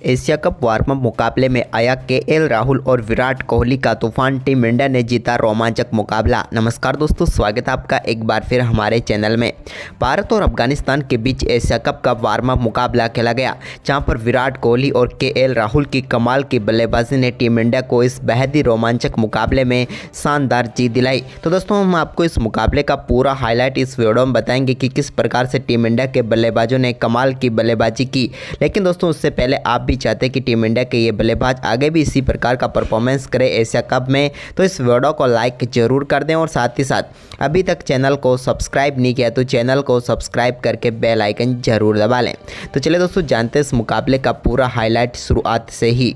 Asia cup warm up मुकाबले में आया केएल राहुल और विराट कोहली का तूफान। टीम इंडिया ने जीता रोमांचक मुकाबला। नमस्कार दोस्तों, स्वागत है आपका एक बार फिर हमारे चैनल में। भारत और अफगानिस्तान के बीच एशिया कप का वार्म अप मुकाबला खेला गया, जहां पर विराट कोहली और केएल राहुल की कमाल की बल्लेबाजी ने टीम इंडिया को इस बेहद ही रोमांचक मुकाबले में शानदार जीत दिलाई। तो दोस्तों, हम आपको इस मुकाबले का पूरा हाईलाइट इस वीडियो में बताएंगे कि किस प्रकार से टीम इंडिया के बल्लेबाजों ने कमाल की बल्लेबाजी की। लेकिन दोस्तों, उससे पहले आप भी चाहते हैं कि टीम इंडिया के ये बल्लेबाज आगे भी इसी प्रकार का परफॉर्मेंस करे एशिया कप में, तो इस वीडियो को लाइक जरूर कर दें और साथ ही साथ अभी तक चैनल को सब्सक्राइब नहीं किया तो चैनल को सब्सक्राइब करके बेल आइकन जरूर दबा लें। तो चलिए दोस्तों, जानते हैं इस मुकाबले का पूरा हाईलाइट शुरुआत से ही।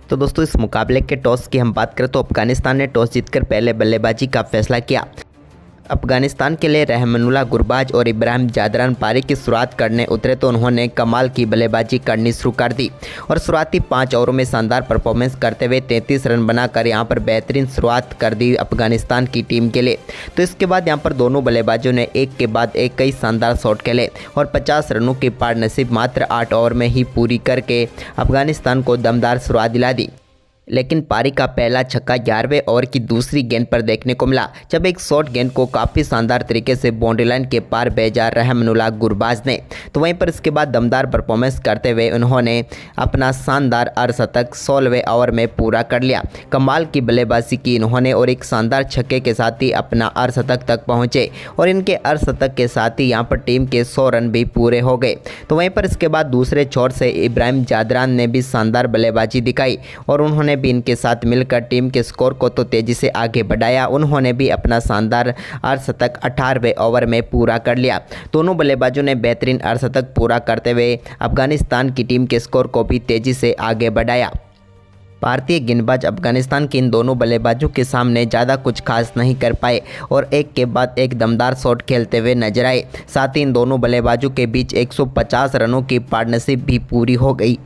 तो दोस्तों, इस मुकाबले के टॉस की हम बात करें तो अफगानिस्तान ने टॉस जीतकर पहले बल्लेबाजी का फैसला किया। अफगानिस्तान के लिए रहमानुल्लाह गुरबाज और इब्राहिम जादरान पारी की शुरुआत करने उतरे तो उन्होंने कमाल की बल्लेबाजी करनी शुरू कर दी और शुरुआती 5 ओवरों में शानदार परफॉर्मेंस करते हुए 33 रन बनाकर यहां पर बेहतरीन शुरुआत कर दी अफगानिस्तान की टीम के लिए। तो इसके बाद यहां पर दोनों बल्लेबाजों ने एक के बाद एक कई शानदार शॉट खेले और 50 रनों की पार्टनरशिप मात्र 8 ओवर में ही पूरी करके अफगानिस्तान को दमदार शुरुआत दिला दी। लेकिन पारी का पहला छक्का 11वें ओवर की दूसरी गेंद पर देखने को मिला, जब एक शॉर्ट गेंद को काफ़ी शानदार तरीके से बाउंड्री लाइन के पार भेजा रहमानुल्लाह गुरबाज ने। तो वहीं पर इसके बाद दमदार परफॉर्मेंस करते हुए उन्होंने अपना शानदार अर्धशतक 16वें ओवर में पूरा कर लिया। कमाल की बल्लेबाजी की इन्होंने और एक शानदार छक्के के साथ ही अपना अर्धशतक तक पहुँचे और इनके अर्धशतक के साथ ही यहाँ पर टीम के 100 रन भी पूरे हो गए। तो वहीं पर इसके बाद दूसरे छोर से इब्राहिम जादरान ने भी शानदार बल्लेबाजी दिखाई और उन्होंने भी इनके साथ मिलकर टीम के स्कोर को तो तेजी से आगे बढ़ाया। उन्होंने भी अपना शानदार अर्धशतक 18वें ओवर में पूरा कर लिया। दोनों बल्लेबाजों ने बेहतरीन अर्धशतक पूरा करते हुए अफगानिस्तान की टीम के स्कोर को भी तेजी से आगे बढ़ाया। भारतीय गेंदबाज अफगानिस्तान के इन दोनों बल्लेबाजों के सामने ज़्यादा कुछ खास नहीं कर पाए और एक के बाद एक दमदार शॉट खेलते हुए नजर आए। साथ ही इन दोनों बल्लेबाजों के बीच 150 रनों की पार्टनरशिप भी पूरी हो गई।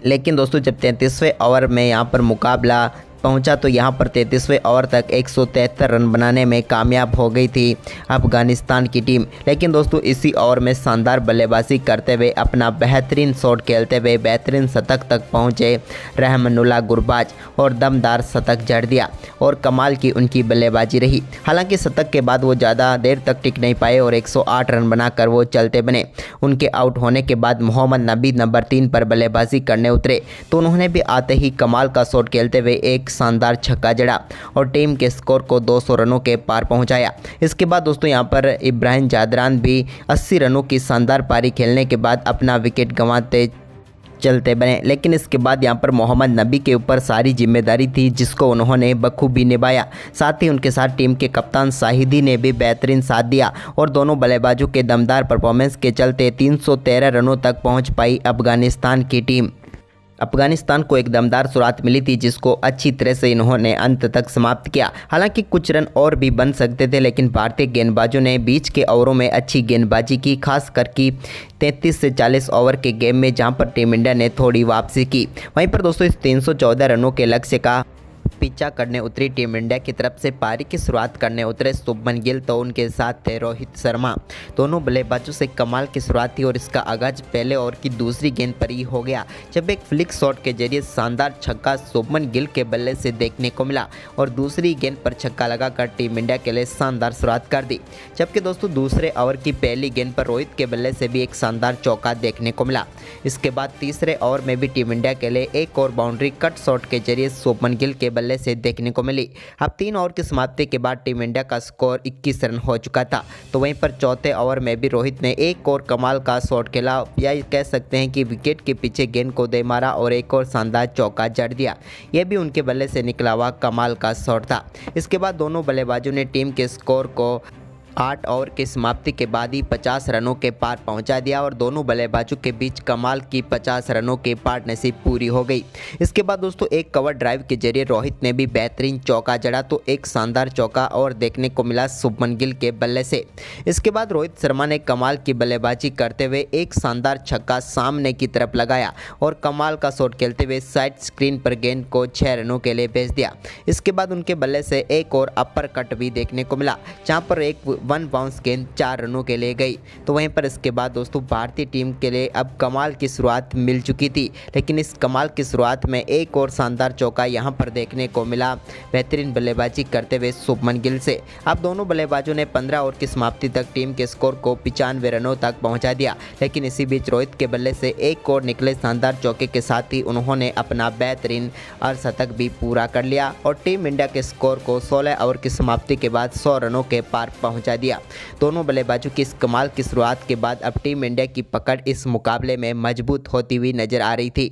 लेकिन दोस्तों, जब 33वें ओवर में यहाँ पर मुकाबला पहुंचा तो यहाँ पर 33वें ओवर तक 173 रन बनाने में कामयाब हो गई थी अफगानिस्तान की टीम। लेकिन दोस्तों, इसी ओवर में शानदार बल्लेबाजी करते हुए अपना बेहतरीन शॉट खेलते हुए बेहतरीन शतक तक पहुँचे रहमानुल्लाह गुरबाज और दमदार शतक जड़ दिया और कमाल की उनकी बल्लेबाजी रही। हालांकि शतक के बाद वो ज़्यादा देर तक टिक नहीं पाए और 108 रन बनाकर वो चलते बने। उनके आउट होने के बाद मोहम्मद नबी नंबर 3 पर बल्लेबाजी करने उतरे तो उन्होंने भी आते ही कमाल का शॉट खेलते हुए एक शानदार छक्का जड़ा और टीम के स्कोर को 200 रनों के पार पहुंचाया। इसके बाद दोस्तों, यहां पर इब्राहिम जादरान भी 80 रनों की शानदार पारी खेलने के बाद अपना विकेट गंवाते चलते बने। लेकिन इसके बाद यहां पर मोहम्मद नबी के ऊपर सारी जिम्मेदारी थी, जिसको उन्होंने बखूबी निभाया। साथ ही उनके साथ टीम के कप्तान शाहिदी ने भी बेहतरीन साथ दिया और दोनों बल्लेबाजों के दमदार परफॉर्मेंस के चलते 313 रनों तक पहुंच पाई अफगानिस्तान की टीम। अफगानिस्तान को एक दमदार शुरुआत मिली थी, जिसको अच्छी तरह से इन्होंने अंत तक समाप्त किया। हालांकि कुछ रन और भी बन सकते थे, लेकिन भारतीय गेंदबाजों ने बीच के ओवरों में अच्छी गेंदबाजी की, खासकर कि 33 से 40 ओवर के गेम में, जहां पर टीम इंडिया ने थोड़ी वापसी की। वहीं पर दोस्तों, इस 314 रनों के लक्ष्य का पीछा करने उतरी टीम इंडिया की तरफ से पारी की शुरुआत करने उतरे शुभमन गिल, तो उनके साथ थे रोहित शर्मा। दोनों बल्लेबाजों से कमाल की शुरुआत थी और इसका आगाज पहले ओवर की दूसरी गेंद पर ही हो गया, जब एक फ्लिक शॉट के जरिए शानदार छक्का शुभमन गिल के बल्ले से देखने को मिला और दूसरी गेंद पर छक्का लगाकर टीम इंडिया के लिए शानदार शुरुआत कर दी। जबकि दोस्तों, दूसरे ओवर की पहली गेंद पर रोहित के बल्ले से भी एक शानदार चौका देखने को मिला। इसके बाद तीसरे ओवर में भी टीम इंडिया के लिए एक और बाउंड्री कट शॉट के जरिए शुभमन गिल के बल्ले से देखने को मिली। अब 3 ओवर की समाप्ति के बाद टीम इंडिया का स्कोर 21 रन हो चुका था। तो वहीं पर चौथे ओवर में भी रोहित ने एक और कमाल का शॉट खेला, या कह सकते हैं कि विकेट के पीछे गेंद को दे मारा और एक और शानदार चौका जड़ दिया। यह भी उनके बल्ले से निकला हुआ कमाल का शॉट था। इसके बाद दोनों बल्लेबाजों ने टीम के स्कोर को 8 ओवर की समाप्ति के बाद ही 50 रनों के पार पहुंचा दिया और दोनों बल्लेबाजों के बीच कमाल की 50 रनों की पार्टनरशिप पूरी हो गई। इसके बाद दोस्तों, एक कवर ड्राइव के जरिए रोहित ने भी बेहतरीन चौका जड़ा तो एक शानदार चौका और देखने को मिला शुभमन गिल के बल्ले से। इसके बाद रोहित शर्मा ने कमाल की बल्लेबाजी करते हुए एक शानदार छक्का सामने की तरफ लगाया और कमाल का शॉट खेलते हुए साइड स्क्रीन पर गेंद को 6 रनों के लिए भेज दिया। इसके बाद उनके बल्ले से एक और अपर कट भी देखने को मिला, जहाँ पर एक वन बाउंस गेंद 4 रनों के लिए गई। तो वहीं पर इसके बाद दोस्तों भारतीय टीम के लिए अब कमाल की शुरुआत मिल चुकी थी, लेकिन इस कमाल की शुरुआत में एक और शानदार चौका यहां पर देखने को मिला बेहतरीन बल्लेबाजी करते हुए शुभमन गिल से। अब दोनों बल्लेबाजों ने 15 ओवर की समाप्ति तक टीम के स्कोर को 95 रनों तक पहुंचा दिया, लेकिन इसी बीच रोहित के बल्ले से एक और निकले शानदार चौके के साथ ही उन्होंने अपना बेहतरीन अर्धशतक भी पूरा कर लिया और टीम इंडिया के स्कोर को 16 ओवर की समाप्ति के बाद 100 रनों के पार पहुंचा दिया। दोनों बल्लेबाजों की इस कमाल की शुरुआत के बाद अब टीम इंडिया की पकड़ इस मुकाबले में मजबूत होती हुई नजर आ रही थी।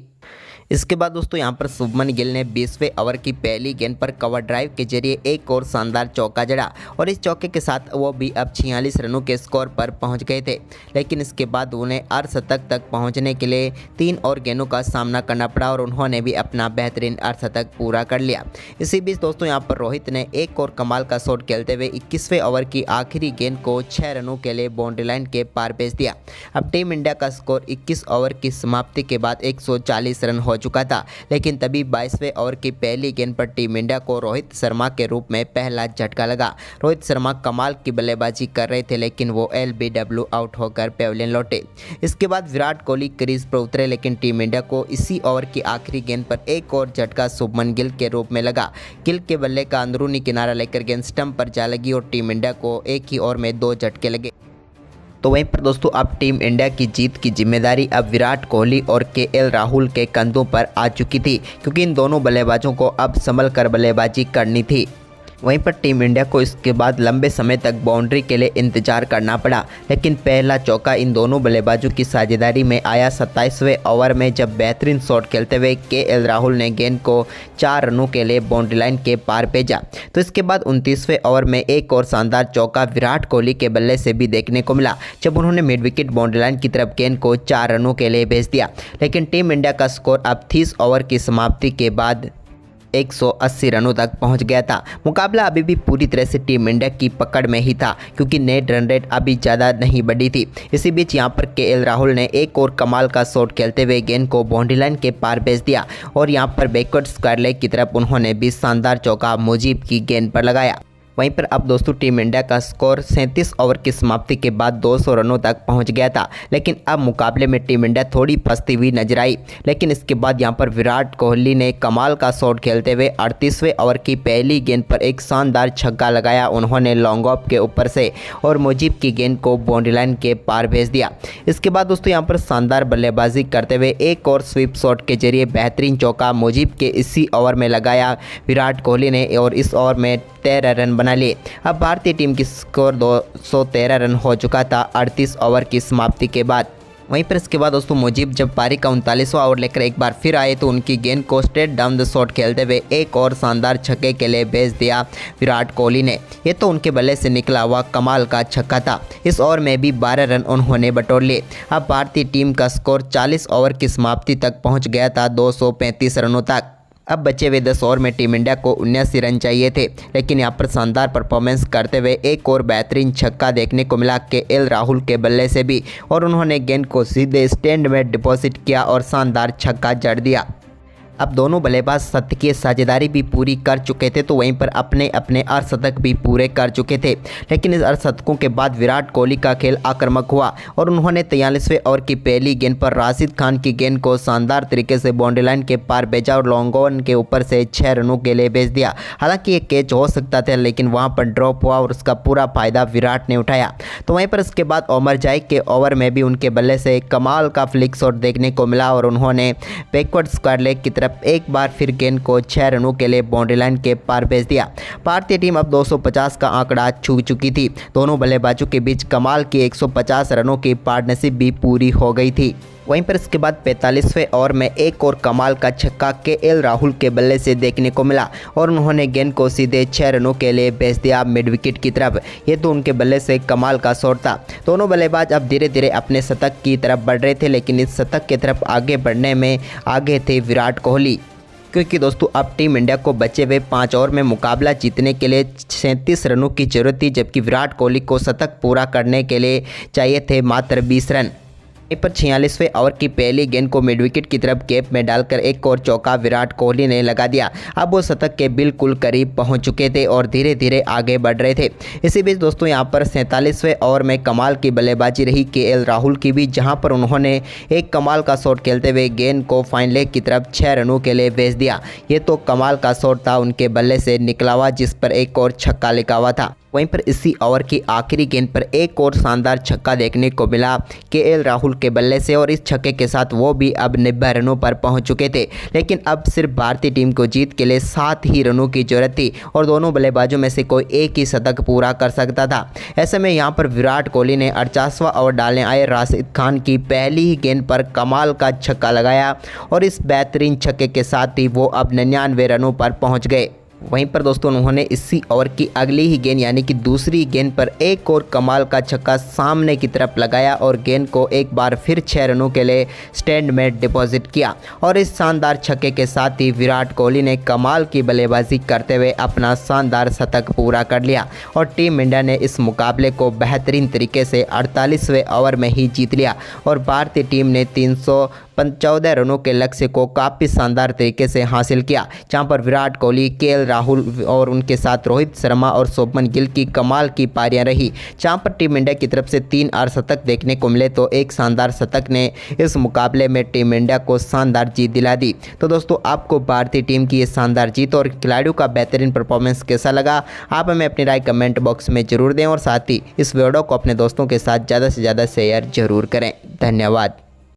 इसके बाद दोस्तों यहां पर शुभमन गिल ने 20वें ओवर की पहली गेंद पर कवर ड्राइव के जरिए एक और शानदार चौका जड़ा और इस चौके के साथ वो भी अब 46 रनों के स्कोर पर पहुंच गए थे, लेकिन इसके बाद उन्हें अर्धशतक तक पहुंचने के लिए 3 और गेंदों का सामना करना पड़ा और उन्होंने भी अपना बेहतरीन अर्धशतक पूरा कर लिया। इसी बीच दोस्तों यहां पर रोहित ने एक और कमाल का शॉट खेलते हुए 21वें ओवर की आखिरी गेंद को 6 रनों के लिए बाउंड्री लाइन के पार भेज दिया। अब टीम इंडिया का स्कोर 21 ओवर की समाप्ति के बाद 140 रन हो चुका था, लेकिन तभी 22वें ओवर की पहली गेंद पर टीम इंडिया को रोहित शर्मा के रूप में पहला झटका लगा। रोहित शर्मा कमाल की बल्लेबाजी कर रहे थे, लेकिन वो LBW आउट होकर पेविलियन लौटे। इसके बाद विराट कोहली क्रीज पर उतरे, लेकिन टीम इंडिया को इसी ओवर की आखिरी गेंद पर एक और झटका शुभमन गिल के रूप में लगा। गिल के बल्ले का अंदरूनी किनारा लेकर गेंद स्टंप पर जा लगी और टीम इंडिया को एक ही ओवर में 2 झटके लगे। तो वहीं पर दोस्तों अब टीम इंडिया की जीत की जिम्मेदारी अब विराट कोहली और KL राहुल के कंधों पर आ चुकी थी, क्योंकि इन दोनों बल्लेबाजों को अब संभल कर बल्लेबाजी करनी थी। वहीं पर टीम इंडिया को इसके बाद लंबे समय तक बाउंड्री के लिए इंतजार करना पड़ा, लेकिन पहला चौका इन दोनों बल्लेबाजों की साझेदारी में आया 27वें ओवर में, जब बेहतरीन शॉट खेलते हुए KL राहुल ने गेंद को 4 रनों के लिए बाउंड्री लाइन के पार भेजा। तो इसके बाद 29वें ओवर में एक और शानदार चौका विराट कोहली के बल्ले से भी देखने को मिला, जब उन्होंने मिड विकेट बाउंड्री लाइन की तरफ गेंद को 4 रनों के लिए भेज दिया। लेकिन टीम इंडिया का स्कोर अब 30 ओवर की समाप्ति के बाद 180 रनों तक पहुंच गया था। मुकाबला अभी भी पूरी तरह से टीम इंडिया की पकड़ में ही था, क्योंकि नेट रन रेट अभी ज़्यादा नहीं बढ़ी थी। इसी बीच यहां पर KL राहुल ने एक और कमाल का शॉट खेलते हुए गेंद को बाउंड्री लाइन के पार भेज दिया और यहां पर बैकवर्ड स्क्वायर लेग की तरफ उन्होंने भी शानदार चौका मुजीब की गेंद पर लगाया। वहीं पर अब दोस्तों टीम इंडिया का स्कोर 37 ओवर की समाप्ति के बाद 200 रनों तक पहुंच गया था, लेकिन अब मुकाबले में टीम इंडिया थोड़ी फंसती हुई नजर आई। लेकिन इसके बाद यहां पर विराट कोहली ने कमाल का शॉट खेलते हुए 38वें ओवर की पहली गेंद पर एक शानदार छक्का लगाया उन्होंने लॉन्ग ऑफ के ऊपर से और मुजीब की गेंद को बाउंड्री लाइन के पार भेज दिया। इसके बाद दोस्तों यहां पर शानदार बल्लेबाजी करते हुए एक और स्वीप शॉट के जरिए बेहतरीन चौका मुजीब के इसी ओवर में लगाया विराट कोहली ने और इस ओवर में 13 रन बना लिए। अब भारतीय टीम की स्कोर 213 रन हो चुका था 38 ओवर की समाप्ति के बाद। वहीं पर इसके बाद दोस्तों मुजीब जब पारी का 39वां ओवर लेकर एक बार फिर आए तो उनकी गेंद को स्ट्रेट डाउन द शॉट खेलते हुए एक और शानदार छक्के के लिए भेज दिया विराट कोहली ने। ये तो उनके बल्ले से निकला हुआ कमाल का छक्का था। इस ओवर में भी 12 रन उन्होंने बटोर लिए। अब भारतीय टीम का स्कोर 40 ओवर की समाप्ति तक पहुँच गया था 235 रनों तक। अब बचे हुए 10 ओवर में टीम इंडिया को 79 रन चाहिए थे, लेकिन यहाँ पर शानदार परफॉर्मेंस करते हुए एक और बेहतरीन छक्का देखने को मिला KL राहुल के बल्ले से भी और उन्होंने गेंद को सीधे स्टैंड में डिपॉजिट किया और शानदार छक्का जड़ दिया। अब दोनों बल्लेबाज शतकीय साझेदारी भी पूरी कर चुके थे, तो वहीं पर अपने अपने अर्धशतक भी पूरे कर चुके थे। लेकिन इस अर्धशतकों के बाद विराट कोहली का खेल आक्रामक हुआ और उन्होंने 43वें ओवर की पहली गेंद पर राशिद खान की गेंद को शानदार तरीके से बाउंड्री लाइन के पार भेजा और लॉन्ग ऑन के ऊपर से 6 रनों के लिए भेज दिया। हालांकि ये कैच हो सकता था, लेकिन वहां पर ड्रॉप हुआ और उसका पूरा फायदा विराट ने उठाया। तो वहीं पर इसके बाद ओमर जाइक के ओवर में भी उनके बल्ले से कमाल का फ्लिक शॉट देखने को मिला और उन्होंने बैकवर्ड स्क्वायर लेग की तरफ एक बार फिर गेंद को 6 रनों के लिए बाउंड्री लाइन के पार भेज दिया। भारतीय टीम अब 250 का आंकड़ा छू चुकी थी। दोनों बल्लेबाजों के बीच कमाल की 150 रनों की पार्टनरशिप भी पूरी हो गई थी। वहीं पर इसके बाद 45वें ओवर में एक और कमाल का छक्का KL राहुल के बल्ले से देखने को मिला और उन्होंने गेंद को सीधे 6 रनों के लिए भेज दिया मिड विकेट की तरफ। ये तो उनके बल्ले से कमाल का शॉट था। दोनों बल्लेबाज अब धीरे धीरे अपने शतक की तरफ बढ़ रहे थे, लेकिन इस शतक की तरफ आगे बढ़ने में आगे थे विराट कोहली, क्योंकि दोस्तों अब टीम इंडिया को बचे हुए 5 ओवर में मुकाबला जीतने के लिए 37 रनों की जरूरत थी, जबकि विराट कोहली को शतक पूरा करने के लिए चाहिए थे मात्र 20 रन। पर 46वें ओवर की पहली गेंद को मिड विकेट की तरफ गैप में डालकर एक और चौका विराट कोहली ने लगा दिया। अब वो शतक के बिल्कुल करीब पहुंच चुके थे और धीरे धीरे आगे बढ़ रहे थे। इसी बीच दोस्तों यहां पर 47वें ओवर में कमाल की बल्लेबाजी रही केएल राहुल की भी, जहां पर उन्होंने एक कमाल का शॉट खेलते हुए गेंद को फाइन लेग की तरफ 6 रनों के लिए भेज दिया। ये तो कमाल का शॉट था उनके बल्ले से निकला हुआ, जिस पर एक और छक्का लिखा हुआ था। वहीं पर इसी ओवर की आखिरी गेंद पर एक और शानदार छक्का देखने को मिला केएल राहुल के बल्ले से, और इस छक्के के साथ वो भी अब 90 रनों पर पहुंच चुके थे। लेकिन अब सिर्फ भारतीय टीम को जीत के लिए 7 ही रनों की जरूरत थी और दोनों बल्लेबाजों में से कोई एक ही शतक पूरा कर सकता था। ऐसे में यहाँ पर विराट कोहली ने 48वां ओवर डालने आए राशिद खान की पहली ही गेंद पर कमाल का छक्का लगाया और इस बेहतरीन छक्के के साथ ही वो अब 99 रनों पर पहुँच गए। वहीं पर दोस्तों उन्होंने इसी ओवर की अगली ही गेंद यानी कि दूसरी गेंद पर एक और कमाल का छक्का सामने की तरफ लगाया और गेंद को एक बार फिर 6 रनों के लिए स्टैंड में डिपॉजिट किया। और इस शानदार छक्के के साथ ही विराट कोहली ने कमाल की बल्लेबाजी करते हुए अपना शानदार शतक पूरा कर लिया और टीम इंडिया ने इस मुकाबले को बेहतरीन तरीके से 48वें ओवर में ही जीत लिया और भारतीय टीम ने 314 रनों के लक्ष्य को काफ़ी शानदार तरीके से हासिल किया, जहां पर विराट कोहली, केएल राहुल और उनके साथ रोहित शर्मा और शुभमन गिल की कमाल की पारियां रही। जहां पर टीम इंडिया की तरफ से 3 अर्धशतक देखने को मिले तो एक शानदार शतक ने इस मुकाबले में टीम इंडिया को शानदार जीत दिला दी। तो दोस्तों आपको भारतीय टीम की ये शानदार जीत और खिलाड़ियों का बेहतरीन परफॉर्मेंस कैसा लगा, आप हमें अपनी राय कमेंट बॉक्स में जरूर दें और साथ ही इस वीडियो को अपने दोस्तों के साथ ज़्यादा से ज़्यादा शेयर जरूर करें। धन्यवाद।